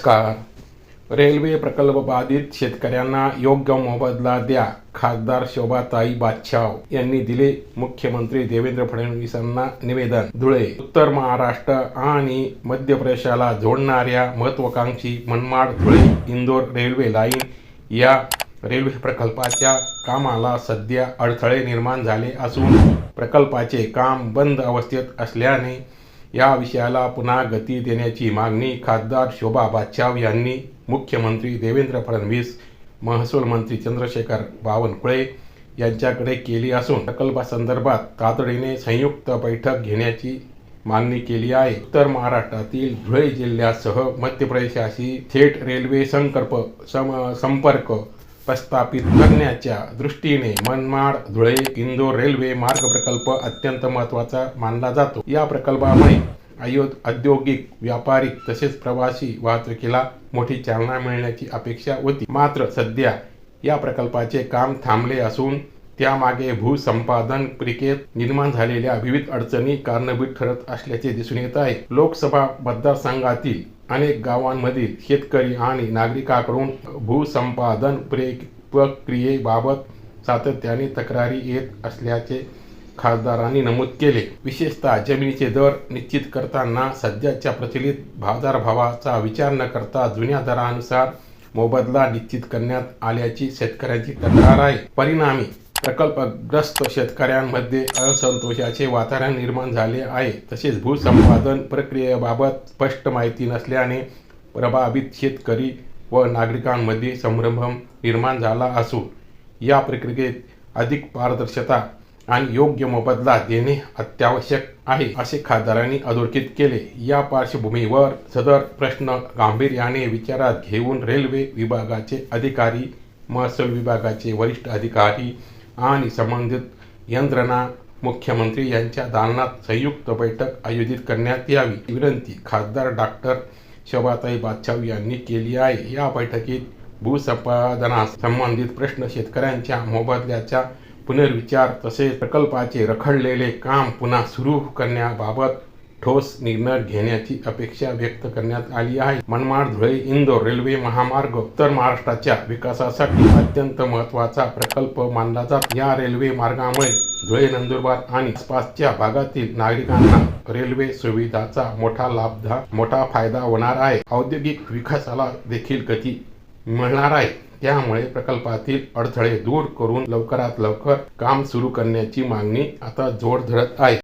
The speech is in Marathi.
नमस्कार. रेल्वे प्रकल्प बाधित शेतकऱ्यांना योग्य मोबदला द्या, खासदार शोभाताई बाच्छाव यांनी दिले मुख्यमंत्री देवेंद्र फडणवीसांना निवेदन. धुळे. उत्तर महाराष्ट्र आणि मध्य प्रदेशाला जोडणाऱ्या महत्त्वाकांक्षी मनमाड-धुळे-इंदोर रेल्वे लाईन या रेल्वे प्रकल्पाच्या कामाला सध्या अडथळे निर्माण झाले असून प्रकल्पाचे काम बंद अवस्थेत असल्याने या विषयाला पुन्हा गती देण्याची मागणी खासदार शोभा बाच्छाव यांनी मुख्यमंत्री देवेंद्र फडणवीस, महसूल मंत्री चंद्रशेखर बावनकुळे यांच्याकडे केली असून प्रकल्पासंदर्भात तातडीने संयुक्त बैठक घेण्याची मागणी केली आहे. उत्तर महाराष्ट्रातील धुळे जिल्ह्यासह मध्य प्रदेशाशी थेट रेल्वे संपर्क प्रस्थापित करण्याच्या दृष्टीने मनमाड-धुळे-इंदोर रेल्वे मार्ग प्रकल्प अत्यंत महत्त्वाचा मानला जातो. या प्रकल्पामुळे औद्योगिक, व्यापारिक तसेच प्रवासी वाहतुकीला मोठी चालना मिळण्याची अपेक्षा होती. मात्र सध्या या प्रकल्पाचे काम थांबले असून त्यामागे भूसंपादन प्रक्रियेत निर्माण झालेल्या विविध अडचणी कारणीभूत ठरत असल्याचे दिसून येत आहे. लोकसभा मतदारसंघातील अनेक गावांमधील शेतकरी आणि नागरिकांकडून भूसंपादन प्रक्रियेबाबत सातत्याने तक्रारी येत असल्याचे खासदारांनी नमूद केले. विशेषतः जमिनीचे दर निश्चित करताना सध्याच्या प्रचलित बाजारभावाचा विचार न करता जुन्या दरानुसार मोबदला निश्चित करण्यात आल्याची शेतकऱ्यांची तक्रार आहे. परिणामी प्रकल्पग्रस्त शेतकऱ्यांमध्ये असंतोषाचे वातावरण निर्माण झाले आहे. तसेच भूसंपादन प्रक्रियेबाबत स्पष्ट माहिती नसल्याने प्रभावित शेतकरी व नागरिकांमध्ये संभ्रम निर्माण झाला असून या प्रक्रियेत अधिक पारदर्शकता आणि योग्य मोबदला देणे अत्यावश्यक आहे, असे खासदारांनी अधोरेखित केले. या पार्श्वभूमीवर सदर प्रश्न गांभीर्याने विचारात घेऊन रेल्वे विभागाचे अधिकारी, महसूल विभागाचे वरिष्ठ अधिकारी आणि संबंधित यंत्रणा मुख्यमंत्री यांच्या दालनात संयुक्त बैठक आयोजित करण्यात यावी, विनंती खासदार डॉ. शोभाताई बाच्छाव यांनी केली आहे. या बैठकीत भूसंपादनास संबंधित प्रश्न, शेतकऱ्यांच्या मोबदल्याचा पुनर्विचार तसेच प्रकल्पाचे रखडलेले काम पुन्हा सुरू करण्याबाबत ठोस निर्णय घेण्याची अपेक्षा व्यक्त करण्यात आली आहे. मनमाड-धुळे-इंदोर रेल्वे महामार्ग उत्तर महाराष्ट्राच्या विकासासाठी अत्यंत महत्त्वाचा प्रकल्प मानला जातो. या रेल्वे मार्गामुळे धुळे, नंदुरबार आणि आसपासच्या भागातील नागरिकांना रेल्वे सुविधांचा मोठा फायदा होणार आहे. औद्योगिक विकासाला देखील गती मिळणार आहे. त्यामुळे प्रकल्पातील अडथळे दूर करून लवकरात लवकर काम सुरू करण्याची मागणी आता जोर धरत आहे.